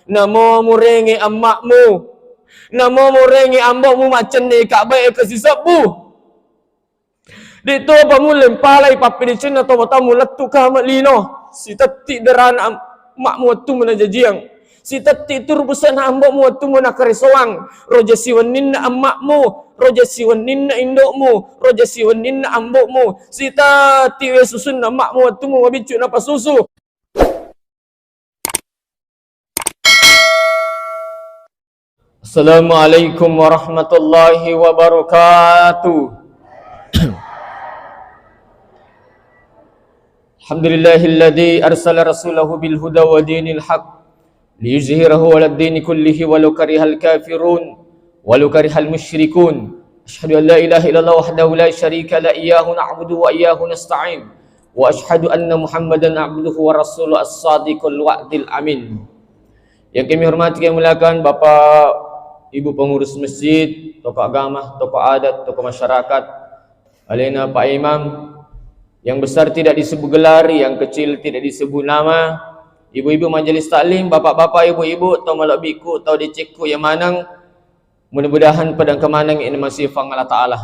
Namo murengi emakmu. Namo murengi ambokmu macam ni kak baik ke sisabu. Di tu apa mu lempalai papi di cina atau matamu letu kamat lino. Si tetik derana makmu tu mana jajiang. Si tetik tur pesan ambokmu tu mana karisawang. Roja siwanin na emakmu. Roja siwanin na indokmu. Roja siwanin na ambokmu. Si tetik we susun na emakmu tu mu wabicu na pasusu. Assalamualaikum warahmatullahi wabarakatuh. Alhamdulillahilladzi arsala rasulahu bil huda wa dinil haq liyuzhirahu 'alad dini kullihi walau karihal kafirun walau karihal musyrikun. Asyhadu an la ilaha illallah wahdahu la syarika la iyyahu na'budu wa iyyahu nasta'in wa asyhadu anna Muhammadan 'abduhu wa rasuluhu as-sadiqul wa'dil amin. Yang kami hormati, kami muliakan Bapak Ibu pengurus masjid, tokoh agama, tokoh adat, tokoh masyarakat, alena Pak Imam. Yang besar tidak disebut gelar, yang kecil tidak disebut nama. Ibu-ibu majlis taklim, bapak-bapak, ibu-ibu, atau malak biku, atau dicekku yang manang. Mudah-mudahan padang kemanang ini masih fang Allah Ta'ala.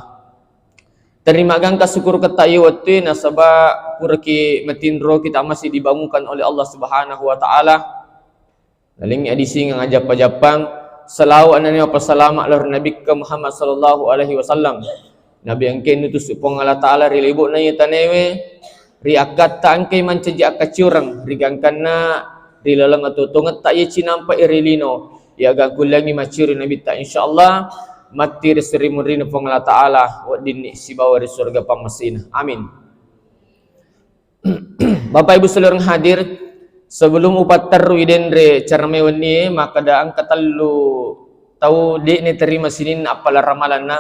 Terima gangka syukur kata iwati nasabah kurki matindro kita masih dibangunkan oleh Allah Subhanahu wa Ta'ala. Laling edisi yang ajap-ajapang selalu anani apa salamat lor Nabi Muhammad sallallahu alaihi wasallam. Nabi angke nutus upong Allah Ta'ala rilibuk na yatanewe riakat ta angke mancaji akacurang rigangkan na rilalang atau tungat tak ye cinampa irilino ya gagulangi macuri Nabi ta insyaallah mati risrimun rina upong Allah Ta'ala wa dinni si bawa di surga pamasina amin. Bapak Ibu seluruh hadir, sebelum upat taru idendre carame wani maka da angka tallu tahu di ni terima sinin apalah ramalan na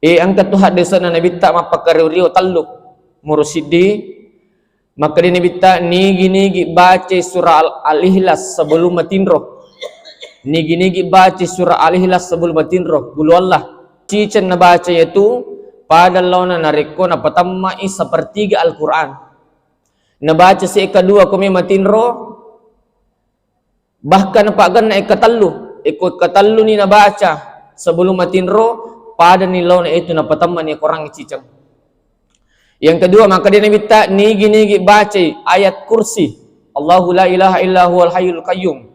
angkat tu hadis na Nabi tak mapakariu taluk murusidi maka dia Nabi tak nigi baca surah Al-Ikhlas sebelum matinro nigi baca surah Al-Ikhlas sebelum matinro gulu Allah cicen na baca yaitu pada launa nariko na patamai sepertiga Al-Quran na baca si kedua kami matinro bahkan pagan na ikut katallu ni na baca sebelum matinro pada nilaw na ito na pataman ni korang cicang. Yang kedua maka dia Nabi tak nigi baca ayat kursi Allahu la ilaha illa huwal hayyul qayyum.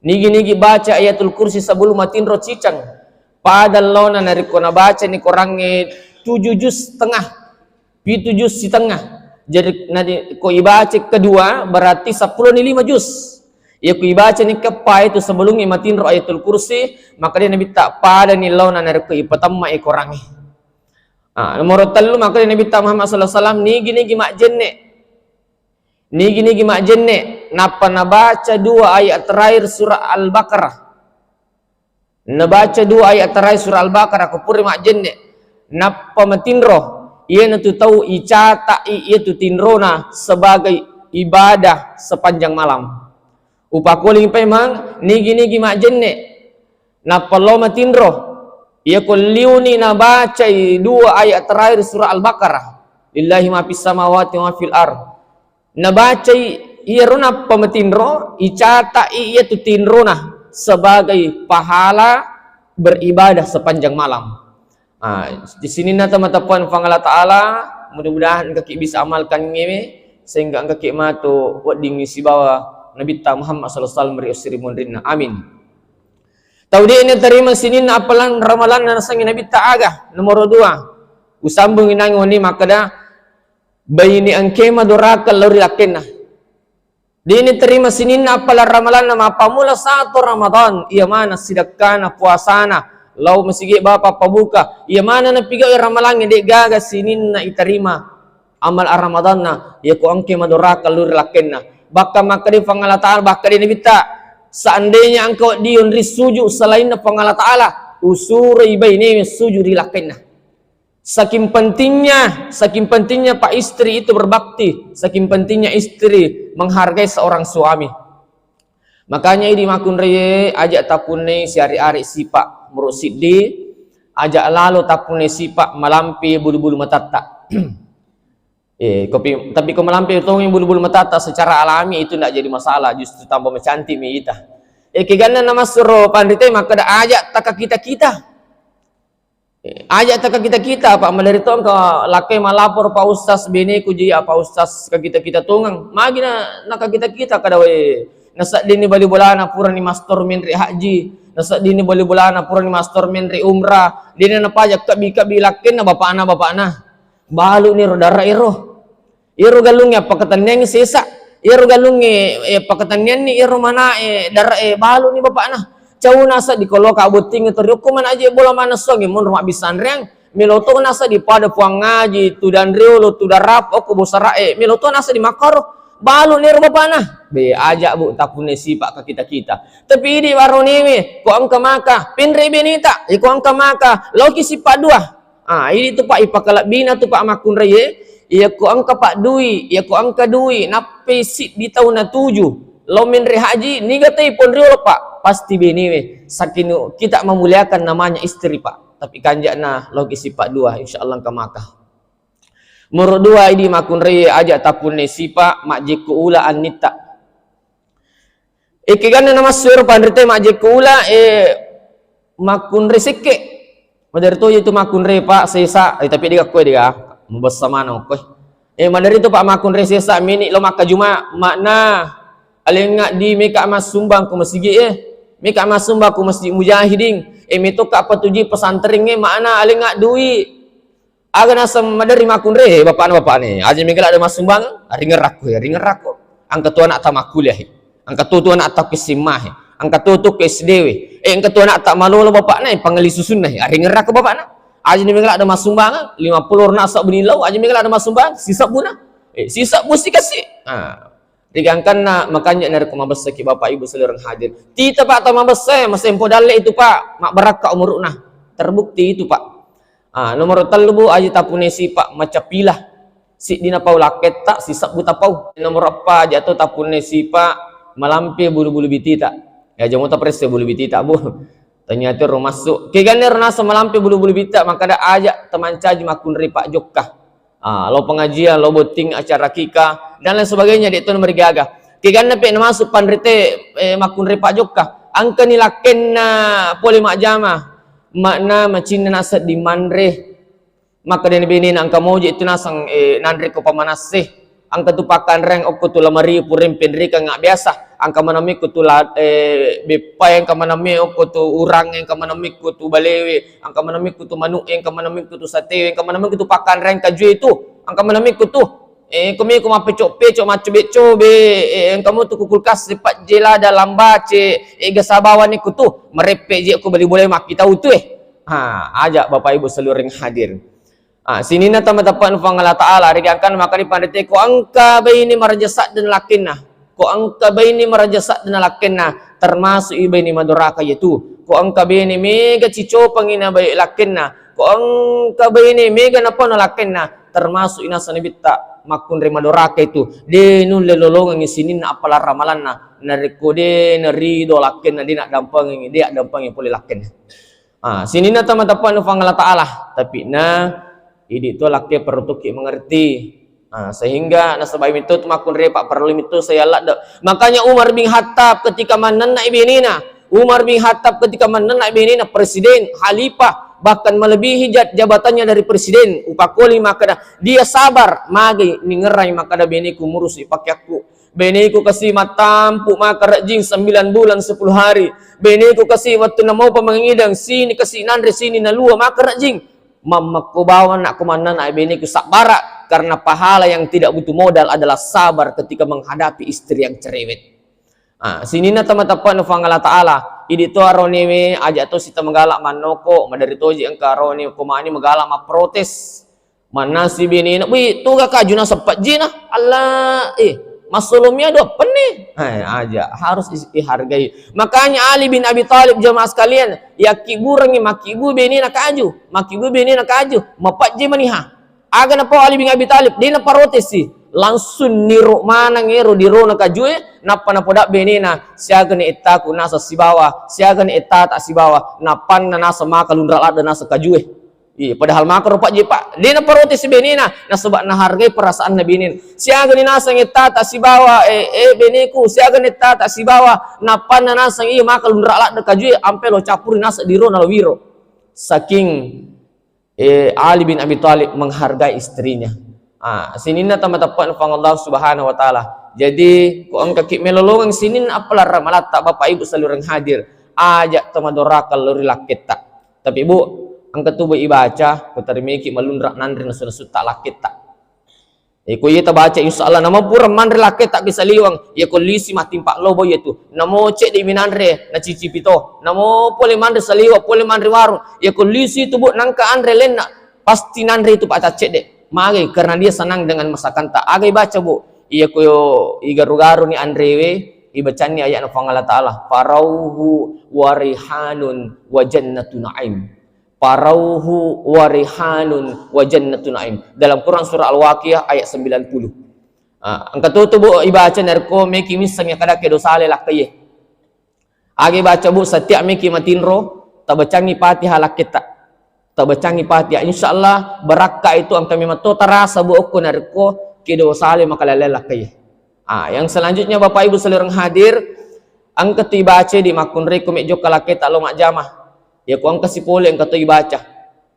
Nigi baca ayatul kursi sebelum matinro cicang. Pada law na nariko na baca ni korang 7 juz setengah 7 juz setengah. Jadi nanti ko ibaca kedua berarti 10 ni 5 juz. Ya ku ibaca ni kepa itu sebelum imatin ayatul kursi maka dia Nabi tak pada nilaw na nariko ipatamma ikorangi. Nomor 3 maka dia Nabi tak Muhammad sallallahu alaihi wasallam nigi mak jenne napa na baca 2 ayat terakhir surah Al-Baqarah. Na baca 2 ayat terakhir surah Al-Baqarah ko puri mak jenne napa matinro ia tu tahu icata itu tinrona sebagai ibadah sepanjang malam. Upakuling pemang nigi mak jenne na palo matindro ia ko liuni na baca 2 ayat terakhir surah Al-Baqarah lillahi ma fis samawati wa fil ard na baca ia rona pamatindro icata ia tu tinrona sebagai pahala beribadah sepanjang malam. Di sini na teman-teman fang Allah Ta'ala mudah-mudahan kaki bisa amalkan ngeme sehingga kaki matu wat dingi si bawah Nabi Muhammad sallallahu alaihi wasallam meriusirimun rinna amin. Tahu dia ini terima sinin apalan ramalan na sangi Nabi agah. Nomor 2 usambung inang wani maka dah bayini angkema doraka lori lakenna. Dia ini terima sinin apalan ramalan na mapamula 1 Ramadan ia mana sidakana puasana lau masigi bapa pabuka ia mana na piga ramalan dek gaga sinin na iterima amal Ramadan na ia ko angkema doraka lori lakenna. Baka maka di pangala ta'ala baka di Nabi tak seandainya engkau diun risuju selain pangala ta'ala usuri baini sujud dilakinna. Saking pentingnya pak istri itu berbakti, saking pentingnya istri menghargai seorang suami. Makanya ini makun reye ajak tapune siari-ari sipak murusidi ajak lalu tapune sipak malampi bulu-bulu matata. Tapi kau melampir tong yang bulu-bulu matata secara alami itu tidak jadi masalah, justru tambah mencantik kita. Kegana nama suruh pandite maka ada ajak taka kita. Ajak taka kita Pak Madari tong ke lakai malapor Pak Ustaz bini ku ji apa Ustaz ke kita tungang. Magina nak kita kada we. Nasa dini bali bolana pura ni mastor menri haji. Nasa dini bali bolana pura ni mastor menri umrah. Dini na pajak kabi lakin na bapak na. Balu ni rodara iro. Iro galungnya pakatan yang sisa. Iro galungnya pakatan yang ni iro mana darah balu ni bapak nah. Cau nasa di kalau kabuting itu hukuman aja bola mana songi mun rumah bisan reng. Miloto nasa di pada puang ngaji tu dan riolo tu darap oku bosara miloto nasa di makaro balu ni iro bapak nah. Be ajak bu tapune sipak ke kita. Tapi di waroniwi ko angka maka pinre benita ko angka maka loki sipak dua. Ini tu pak ipakalak bina tu pak makun reye. Ia ku angka pak dui, ia ku angka dui, nape sit di tahun na 7. Lomin haji, ni gatai pun riol pak, pasti bini we. Sakinu kita memuliakan namanya istri pak. Tapi kanjak na logi sipak 2, insyaallah ka maka. Murut 2 ini makun reye ajak tapun ne sipak makjiku ula anita. Kigana nama sur pandrite makjiku ula makun resike. Madar to itu makun re pak sesa, tapi dia kue dia. Bersama no koy. Madari itu Pak makun resesa mini lo maka juma makna alenga di meka mas sumbang ku masjid meka mas sumbang ku masjid mujahidin mito ka patuji pesantren makna alenga dui aga nasam madari makun re bapak ni aja meka ada mas sumbang ringerak ko angka tu anak tamak kuliah angka tu anak tak kesimah angka tu ke SDW angka tu anak tak malu bapak ni panggeli susun nah ringerak ko bapak na aja ni mengala ada masumbang 50 nasak benilau aja mengala ada masumbang sisa buna sisa mesti kasih digangkan na makanya dari kumabas ki bapak ibu seluruh hadir tita pak ta mabas masih empo dalle itu pak mak baraka umur nah terbukti itu pak nomor 3 bu aja tapune si pak macapilah si dina pau laket tak sisa buta pau nomor apa jatuh tapune si pak malampi bulu-bulu bitita ya jamu ta presse bulu bitita bu ternyata rumah masuk. Kegana nasa melampi bulu-bulu bita maka ada ajak teman caji makun ri Pak Jokka. Lo pengajian, lo boting acara kika dan lain sebagainya di itu nomor gaga. Kegana pe masuk pandrite makun ri Pak Jokka. Angka nilaken na poli mak jama. Makna macin nasa di manre. Maka den bini angka moji itu nasang nandre ko pamanasih. Angka tu pakan reng okko tu lamari purim pendri ka ngak biasa. Angka manami ku tu bepai angka manami okko tu urang angka manami ku tu balewe angka manami ku tu manuk angka manami ku tu sate angka manami ku tu pakan reng kaju itu angka manami ku tu kami ku mapecok macu beco be kamu tu kulkas sepat jela dalam bace gasabawan ku tu merepe je aku beli boleh mak kita utu ajak bapak ibu seluruh yang hadir. Sini na tamatapan ufang Allah Ta'ala rigangkan maka di pandite ko angka baini marajasat dan lakinna ko angka baini marajasat dan lakinna termasuk ibaini maduraka yaitu ko angka baini mega cico pangina bayi lakinna ko angka baini mega napa no lakinna termasuk ina sanibita makun re maduraka itu denun lelolongan sini na apala ramalanna narikode narido lakinna dia dampang poli lakinna sini na tamatapan ufang Allah Ta'ala tapi ini itu laki perlu kita mengerti sehingga nasabah itu makun repak perlu itu saya lada makanya Umar bin Khattab ketika menenai binina presiden khalifah bahkan melebihi jabatannya dari presiden upakoli maka dia sabar magi ningerai maka da beniku murus ipakai aku beniku kasih matampu maka rajing 9 bulan 10 hari beniku kasih waktu namau pemangidang sini kasih nandre sini nalua maka rajing mamaku bawa nak kumanan bini ku sabara karena pahala yang tidak butuh modal adalah sabar ketika menghadapi istri yang cerewet. Sini na tamatapan ufang Allah Ta'ala idi to aroni aja to sita magalak manoko madari toji angka aroni kumani magalak ma protes manasi bini wi tuga kajuna sepat jina Allah masulumnya do peni aja harus dihargai. Makanya Ali bin Abi Thalib jamaah sekalian yakiburangi makibu bini nak kaju mapat je maniha aga napa Ali bin Abi Thalib dina parotes si langsung niru mana ngero diro nak kaju napa dak bini na siaga ni itaku nasa sibawa siaga ni itat asibawa napan na nasa makalundra ada nasa kaju Padahal makro pak je pak. Dia na paroti si benina na sebab na hargai perasaan na binin. Siaga ni nasang ita tak si bawa beniku. Siaga ni ita tak si bawa na pan na nasang maka lundra alak na kajui ampe lo capuri nasa diro na lo wiro. Saking Ali bin Abi Thalib menghargai istrinya. Sinin na tamatapan pang Allah Subhanahu wa taala. Jadi ko ang kakik melolongang sinin apalar malata bapak ibu salurang hadir. Ajak tamadorakal lori lakit tak. Tapi ibu ang katubo ibaca ko tarimiki malundrak nandri na sunasut tak lakit tak. Ko yeta baca insyaallah nama pura mandri lakit tak bisa liwang. Ya ko lisi matimpak lobo yetu. Namo cek di minandre na cicipito. Namo pole mandri saliwa pole mandri warung. Ya ko lisi tubuh nangka andre lena pasti nandri itu pak cek dek. Mari karena dia senang dengan masakan tak. Agai baca bu. Iya ko igaru-garu ni andrewe ibacani ayat na Allah Ta'ala. Farauhu warihanun wa jannatu na'im. Farauhu warihanun wa jannatu na'im. Dalam Quran surah Al-Waqiah ayat 90. Ang katutubo ibaca narko meki misang ya kadake dosale lakaye. Agi baca bu setiap meki matinro tabacangi Fatihah lakita. Tabacangi Fatihah insyaallah barakah itu ang kami mato tarasa bu ko narko kido sale makalalala kay. Yang selanjutnya Bapak Ibu sekalian hadir, ang katu ibaca di makun reko medyo kalake tak lo makjamah. Ya ku ang kasipole ang katu ibaca.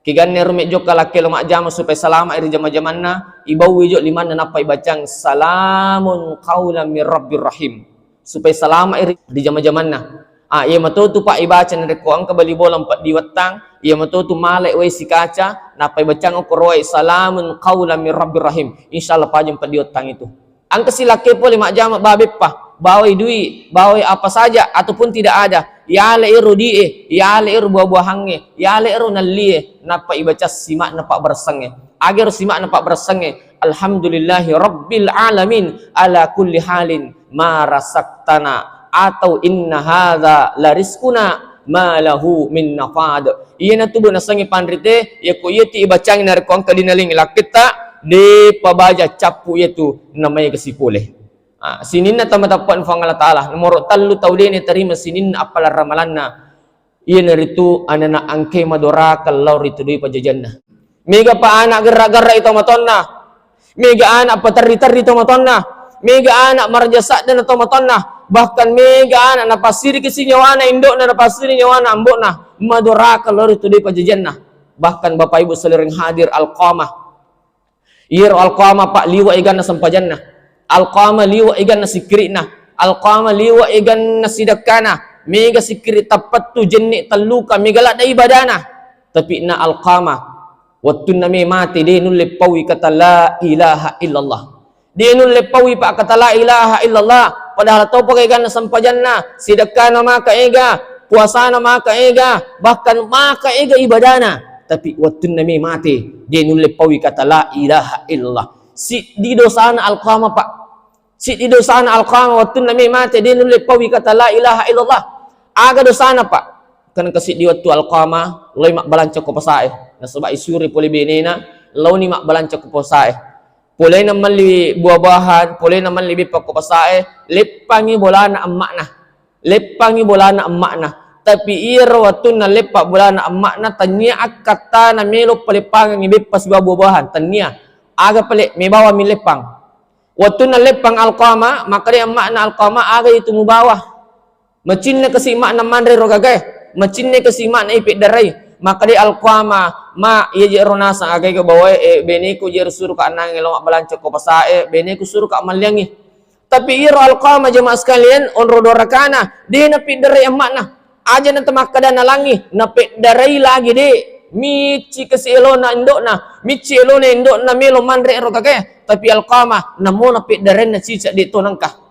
Kigan neru medyo kalake lo makjamah supaya salama iri jama-jamanna ibawi jo liman na napa ibacang salamun qaulan mir rabbir rahim. Supaya salama iri di jama-jamanna. Ia matutu pak ibaca nere ko ang kabali bolang pak diwatang, ia matutu malek we si kaca, napa ibacang ko roy salamun qaulan mir rabbir rahim. Insyaallah pajang pak diwatang itu. Ang kasilake pole mak jamak babep pa, bawai dui, bawai apa saja ataupun tidak ada. Ya le iru die, ya le iru buah-buahange, ya le iru nalie, napa ibaca simak napa bersange. Agar simak napa bersange. Alhamdulillahi rabbil alamin ala kulli halin ma rasaktana. Atau inna hadza la rizquna ma lahu min nafad. Iya na tubo na sangi pandrite ya ko yeti ibacang na rekong kadinaling lakita de pabaja capu yetu namanya kesipule. Sinin na tamatapan fa Allah Taala nomor tallu taulini tarima sinin apala ramalanna. Iya na ritu anana angke madora kalau ritu di pajajanna. Mega pa anak gerra-gerra itu matonna. Mega anak patari-tari itu matonna. Mega anak marjasa dan atau matonna. Bahkan mega anak napasiri kisi nyawana indok na napasiri nyawana ambok na madora kalau itu di pajajanna. Bahkan Bapak Ibu sekalian hadir Alqamah. Ir Alqamah pak liwa igan na sampajanna. Alqamah liwa igan na sikrina. Alqamah liwa igan na sidakana. Mega sikri tapat tu jennik taluka mega lak da ibadana. Tapi na Alqamah waktu nami mati dia nulle pawi kata la ilaha illallah. Dia nulle pawi pak kata la ilaha illallah. Padahal tau pakai gan sampajanna, sedekah nama ka ega, puasa nama ka ega, bahkan maka ega ibadana. Tapi waktu nami mati, dia nulle pawi kata la ilaha illallah. Si di dosana Alqamah pak. Si di dosana Alqamah waktu nami mati, dia nulle pawi kata la ilaha illallah. Aga dosana pak. Kan kasi di waktu Alqamah, loy mak balanca ko pasae. Nasaba isuri poli benena, law ni mak balanca ko pasae. Pulai naman li buah-buahan, pulai naman li bipak ko pasae, lepangi bola na emak na. Lepangi bola na emak na. Tapi iro waktu na lepak bola na emak na, tanya kata na melo palepang ng ibipas buah-buahan. Tanya, aga palik, may bawa mi lepang. Waktu na lepang Alqamah, maka dia emak na Alqamah, aga itu mu bawah. Macin na kasi emak na mandre rogagay. Macin na kasi emak na ipit daray. Maka di Alqamah ma iya jero nasa agay ke bawa beneku jero suruh ka anang elong balanco ko pasae beneku suruh ka malyangi. Tapi iro Alqamah jemaah sekalian on rodorakana di napi daray emak na aja na tamakada na langi napi daray lagi di mici kasi elo na indok na mici elo na indok na melo mandre ero kagaya. Tapi Alqamah namo napi daray na cica di tonangka.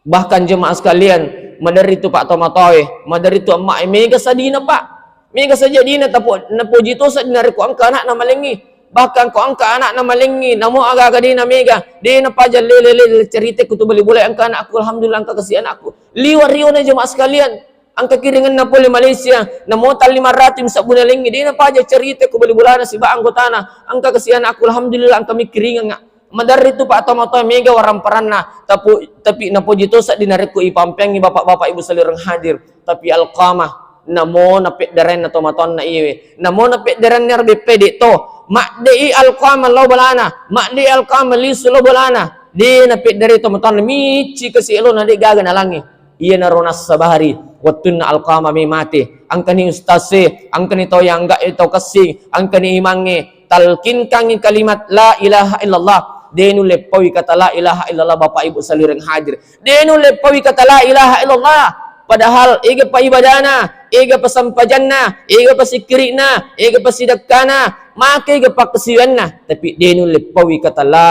Bahkan jemaah sekalian madari tu pak tomatoy madari tu emak mega sadina pak. Mega saja dina tapo napuji to sa dinari ko ang anak na malingi. Bahkan ko ang anak na malingi namo aga-aga dina mega. Dina pa jan lele cerita ko to bali-bulay ang anak aku alhamdulillah ang kasihan aku. Liwar-riyo na jemaah sekalian. Ang kakiringan na poli Malaysia namo tal 500 sa bunalingi. Dina pa jan cerita ko bali-bulay na si baang gotana. Ang kasihan aku alhamdulillah ang kami kiringan nga. Madari tu pak tomato mega waramparan na. Tapi napuji to sa dinari ko ipampengi bapak-bapak ibu salirang hadir. Tapi Alqamah namo napit daren na tomaton na iwe namo napit daren ner bepede to mak dei alqama lo balana mak dei alqama lisu lo balana di napit dari tomaton mici kasi elo na di gaga na langi iya na ronas sabahari watun na alqama mi mati ang kani ustase ang kani to yang enggak itu kasing ang kani imange talkin kang kalimat la ilaha illallah denu lepawi kata la ilaha illallah bapak ibu salireng hadir denu lepawi kata la ilaha illallah padahal iga pa ibadana iga pa sampajanna iga pa sikrina iga pa sidakana maka iga pa kasiwanna tapi denu lepawi kata la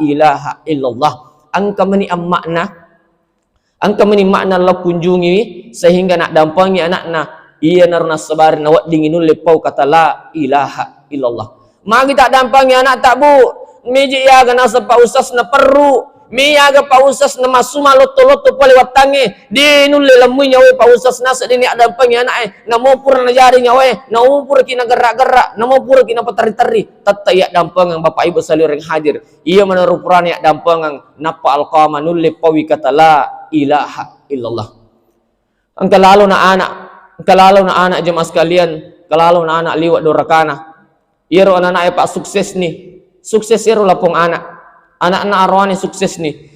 ilaha illallah ang kamani ang makna Allah kunjungi sehingga nak dampangi anakna iya narna sabar na wat dinginul lepau kata la ilaha illallah magi tak dampangi anak tak bu meji ya gana pa usas na perlu miyaga pa usas na masuma loto-loto pali watange dinul lelamu nyawe pa usas na sedini ada dampangi anak namo pura na jari nyawe namo pura kina gerak-gerak namo pura kina patari-tari tatta ya dampangang bapak ibu salireng hadir iya menarupurani ya dampangang napa alqama nul lepawi kata la ilaha illallah. Ang kalalo na anak jemaah sekalian, kalalo na anak liwat dorakana. Iro anak pak sukses nih. Sukses iro lapong anak na arwani sukses nih.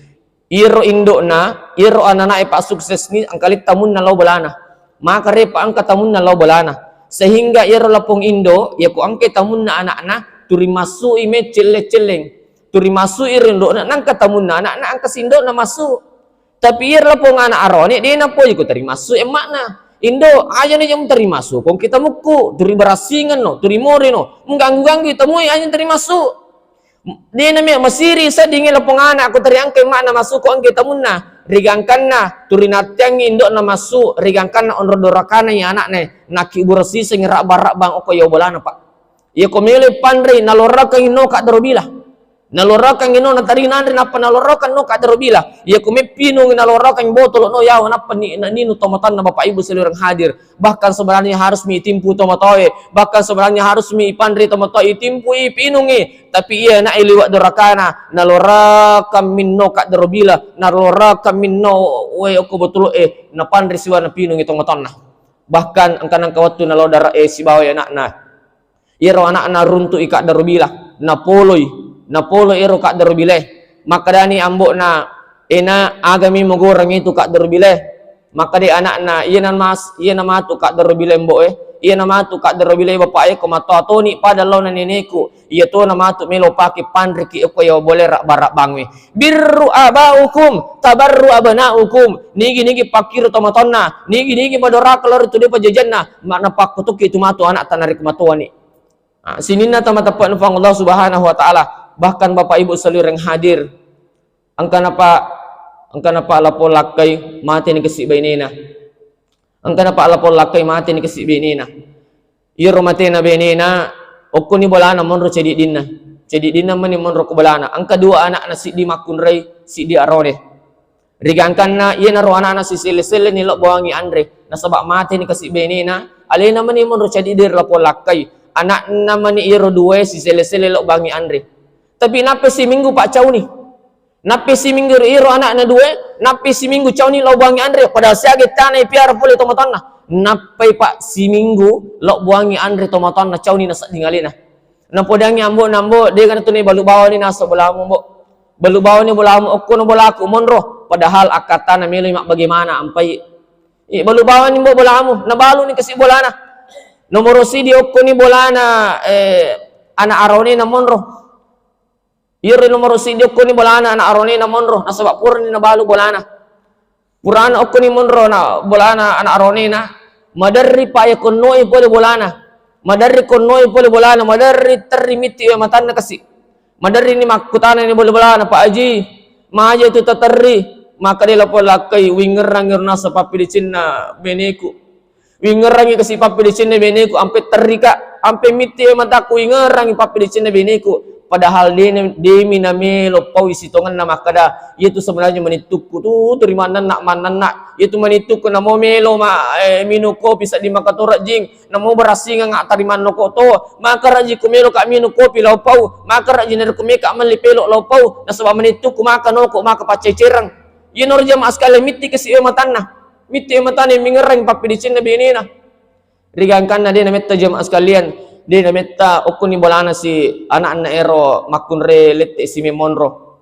Iro indo na, iro anak pak sukses nih ang kalit tamun na law balana. Maka repa ang katamun na law balana. Sehingga iro lapong indo, ya ko ang kitamun na anak na turi masu ime celeng. Turi masu iro indo na nang katamun na anak na ang kasindo na masu. Tapi ir lapong anak aroni dia na po ko terima su makna indo aja nih jam terima su kong kita muku turi berasingan no turi mori no mengganggu kita mu aja terima su dia namanya masiri sa dingin lapong anak aku teriang ke makna masuk ko ang kita munna rigangkan na turi natyang indo na masu rigangkan na onro dorakana ya anak ne naki burasi sing rak bang oko yo bolana pak ya ko mele pandre nalora kang ino ka darobila nalorakan ino na tari nandri napa nalorakan no kadarobila ya kumipino nalorakan botol no yaw napa nino tomatan na bapak ibu salireng hadir bahkan sebenarnya harus miitimpu tomatoy bahkan sebenarnya harus miipandri tomatoy itimpu ipinungi tapi iya na iliwat dorakana nalorakan minno kadarobila nalorakan minno we oko betul na pandri siwa na pinungi tomatan na bahkan ang kanang kawatu nalodara si baway anak na iro anak na runtu ika darobila na polo iro kak derbile maka dani ambok na ina agami mogorang itu kak derbile maka di anak na iya na matu kak derbile mbok iya na matu kak derbile bapak ko mato atoni pada law na nineku iya to na matu melo paki pandri ki ko yo boleh rak barak bangwe birru abaukum tabarru abanaukum nigi pakir tomatonna nigi madora kelor itu dia pajajanna makna pak kutuk itu matu anak tanarik matuani sinina tamatapan fang Allah subhanahu wa ta'ala bahkan bapak ibu salireng hadir angka napa lapo lakay mati ni kasi benina angka napa lapo lakay mati ni kasi benina iro mati na benina okko ni bolana monro cedi dinna mani monro ko bolana ang kadua anak na si di makunray si di arone rigangkan na iya na ro anak na si sile ni lo buangi andre nasabak mati ni kasi benina alena mani monro cedi dir lapo lakay anak naman ni iro duwe si sile lo bangi andre tapi nape si minggu pak cau ni nape si minggu iro anak na duwe nape si minggu cau ni lo buangi andre padahal siya tanah piara pole tomatan na nape pak si minggu lo buangi andre tomatan na cau ni nasa dingalina na podangi ambo dia kan tunai balu bawa ni nasa bolamu mbok balu bawa ni bolamu okko no bolaku monro padahal akata na milo mak bagaimana ampai balu bawa ni mbok bolamu na balu ni kasi bolana nomoro si di okko ni bolana anak arone na monro iri nomor sidio ko ni bolana na arone na monro nasabak pura ni nabalu bolana purana okko ni monro na bolana ana arone na madarri pa ya konnoy pole bolana madarri konnoy pole bolana madarri terrimiti ya matan na kasi madarri ni makutana ni bolana pa aji maaja itu tatarri maka nila po lakay wingerangir na sa papilicin na beneku wingerangi kasi papilicin na beneku ampe terrika ampe miti ya mataku wingerangi papilicin na beneku padahal demi namelo pawis itongan na makada itu sebenarnya menituku tu terima nak manana itu menituku na momelo minu kopi sa di makatora jing na mo barasinga nga tariman no ko to maka raji kumelo ka minu kopi law paw maka raji ner kumeka malipelo law paw na sa menituku maka no ko maka pacecerang yun orja maaskala miti kasi matan na miti matan ni mingerang papidicin na binina Rigangkan na din namita jamaah sekalian, di namita okun ni bolana si anak-anak ero makun re lete si memonro.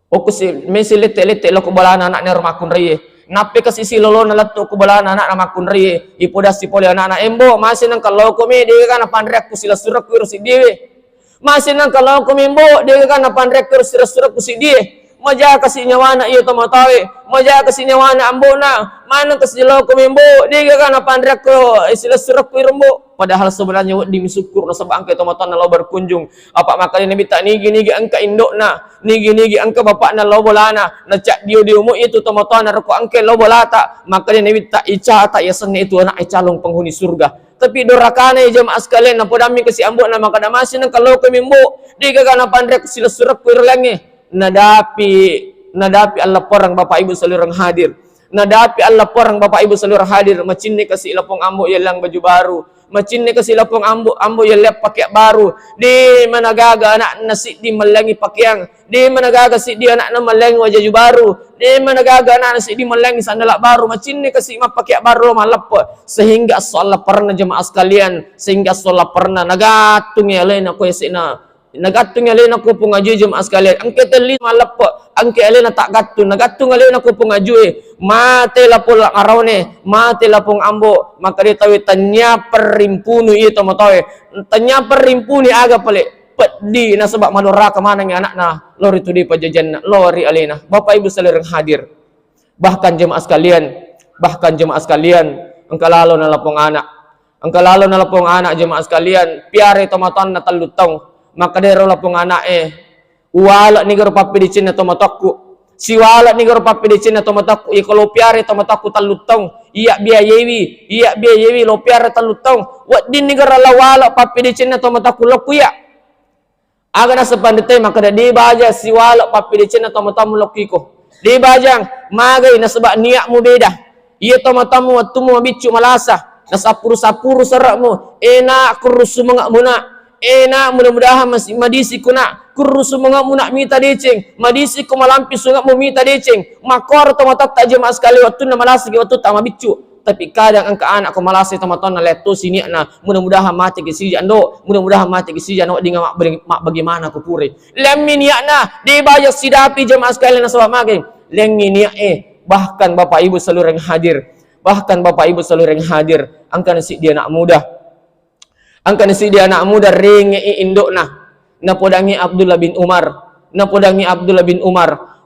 Oku si mesi lete lo ko bolana anak nero makun re. Nape kasi si lolo na latto ko bolana anak na makun re. Ipodas si poli anak embo masih nang kalau ko me di kana pandrek ku sila surak ku si dewe. Masih nang kalau ko membo di kana pandrek ku sila surak ku si dewe. Maja kasi nyawana iyo tomatawe, maja kasi nyawana ambona, mana kasi lo ko membo di kana pandrek ko sila surak ku irembo. Padahal sebenarnya di misukur na sabang kay tomatan na lo berkunjung. Apa makanya nabi tak nigi angka indok na, nigi angka bapak na lo bolana, na cak dio mo itu tomatan na reko angke lo bolata. Makanya nabi tak ica tak yasan itu anak calon penghuni surga. Tapi dorakane jamaah sekalian na podami kasi ambok na makadamasin nang kalau ko membo di kana pandrek sila surak ku irlange. Nadapi Allah porang bapak ibu seluruh hadir. Nadapi Allah porang bapak ibu seluruh hadir. Macin ni kasi ilapong ambo yalang baju baru. Macin ni kasi ilapong ambo yalang pakai baru. Di managaga anak nasi di malangi pakaian. Di managaga si di anak na malangi wajah baru. Di managaga anak nasi di malangi sandalak baru. Macin ni kasi pakai baru malap. Sehingga Allah pernah jemaah sekalian. Sehingga Allah pernah nagatung ya lain aku yasina. Nagatung alin ako pong aju jemaah sekalian. Angke teli malap po. Angke alin tak gatung. Nagatung alin ako pong aju mate la po araw mate la pong ambo. Maka di tawi tanya perimpunu ito mo tawi. Tanya perimpuni aga pali. Pedi na sebab madura kemana ng anak na. Lori tu di pajajan na. Lori alina. Bapak ibu seluruh hadir. Bahkan jemaah sekalian. Angka lalo na lapong anak. Angka lalo na lapong anak jemaah sekalian. Piare tomatan na talutong. Maka dero la pong anak wala ni garo papidicin na tomatakku si wala ni garo papidicin na tomatakku kalau piare tomatakku talutong iya biayewi lo piare talutong wat din ni garo la wala papidicin na tomatakku lo kuya aga na sa pandite maka di baja si wala papidicin na tomatamu lo kiko di bajang magay na sabak niyak mo beda iya tomatamu at tumo mabicu malasa na sapuru serak mo enak kurusu mga muna mudah-mudahan masih madisi ko na kurusu mga muna mita decing madisi ko malampi sunga mo mita decing makor tomatak jemaah sekali waktu na malasi waktu tak mabicu tapi kadang angka anak ko malasi tomaton na leto sini na mudah-mudahan mati kisi ando mudah-mudahan mati kisi ando di mak bagaimana ko puri lemmin ya na di bayak sidapi jemaah sekali na sawa maging lemmin ya bahkan bapak ibu seluruh yang hadir angka nasi dia anak muda angkan si dia anak muda ringi indok na podangi Abdullah bin Umar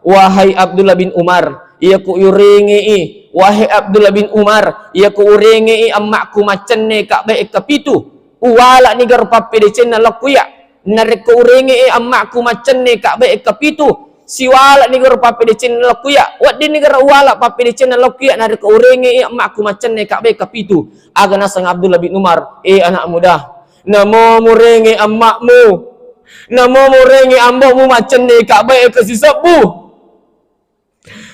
wahai Abdullah bin Umar iya ku uringi wahai Abdullah bin Umar iya ku uringi ammakku macenne kak baik kapitu wala ni gar papi de cenna lakuya narek ku uringi ammakku macenne kak baik kapitu si wala ni gar papi de cenna lakuya wat di negara wala papi de cenna lakuya narek ku uringi ammakku macenne kak baik kapitu aga nasang Abdullah bin Umar anak muda namo murengi ammakmu namo murengi ambokmu macenne kak baik kasisabu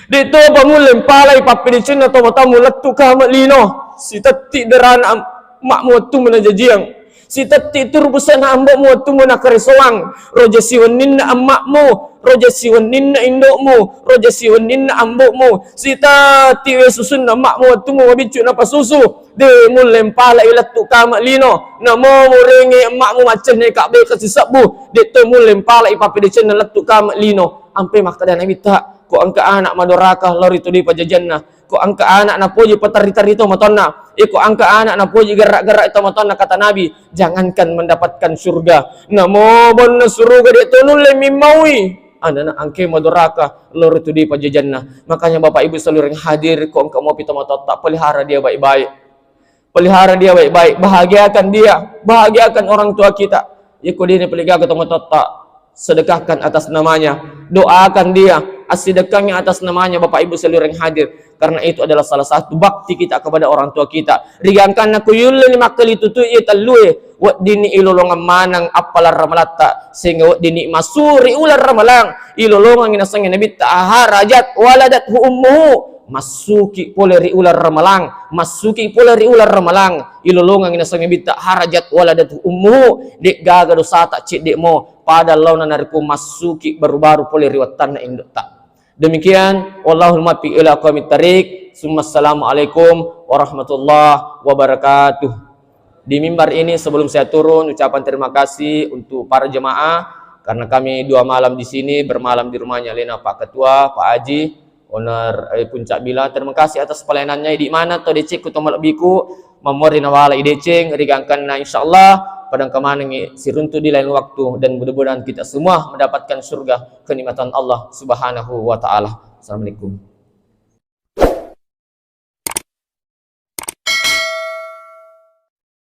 dito pamulem palai papi de cenna to matamu letu kamat lino si tati derana makmu tu menajajiang si tati turbusan ambokmu tu menakarisawang roja siwaninna ammakmu roja siwaninna indokmu roja siwaninna ambokmu si tati wesusun ammakmu tu mabicu napa susu de mulem pala ilat tu kamak lino namo murengi emakmu macam ni kak be kasi sabu de tu mulem pala ipapi de cenna letu kamak lino ampe makada nabi tak ko angka anak madoraka lori tu di pajajanna ko angka anak na poji patari-tari to matonna ko angka anak na poji gerak-gerak itu matonna kata nabi jangankan mendapatkan surga namo bon surga de tu nulem mimawi anak angke madoraka lori tu di pajajanna makanya bapak ibu seluruh yang hadir ko angka mau pita matot tak pelihara dia baik-baik bahagiakan orang tua kita iko dini pelihara ketemu tak sedekahkan atas namanya doakan dia sedekahnya atas namanya bapak ibu seluruh yang hadir karena itu adalah salah satu bakti kita kepada orang tua kita rigangkan aku yulli makali tutui talue wat dini ilolongan manang apalar ramalata sehingga wat dini masuri ular ramalang ilolongan inasangin nabi taharajat waladat ummuhu masuki poleri ular ramalang ilolongan ina sange bita harajat waladatu ummu dek gaga dosa tak cik dek mo pada launa nariku masuki baru-baru poleri watan na indok tak demikian wallahul muwaffiq ila aqwamit thariq summa assalamu alaikum warahmatullahi wabarakatuh. di mimbar ini. Sebelum saya turun, ucapan terima kasih untuk para jemaah karena kami 2 malam di sini, bermalam di rumahnya Lena Pak Ketua, Pak Haji, owner Puncak Bila. Terima kasih atas pelayanannya. Di mana to decik ku tomal biku memori nawala ideceng rigangkan na insyaallah pada kemana siruntu di lain waktu, dan mudah-mudahan kita semua mendapatkan surga kenikmatan Allah Subhanahu wa taala. Assalamualaikum.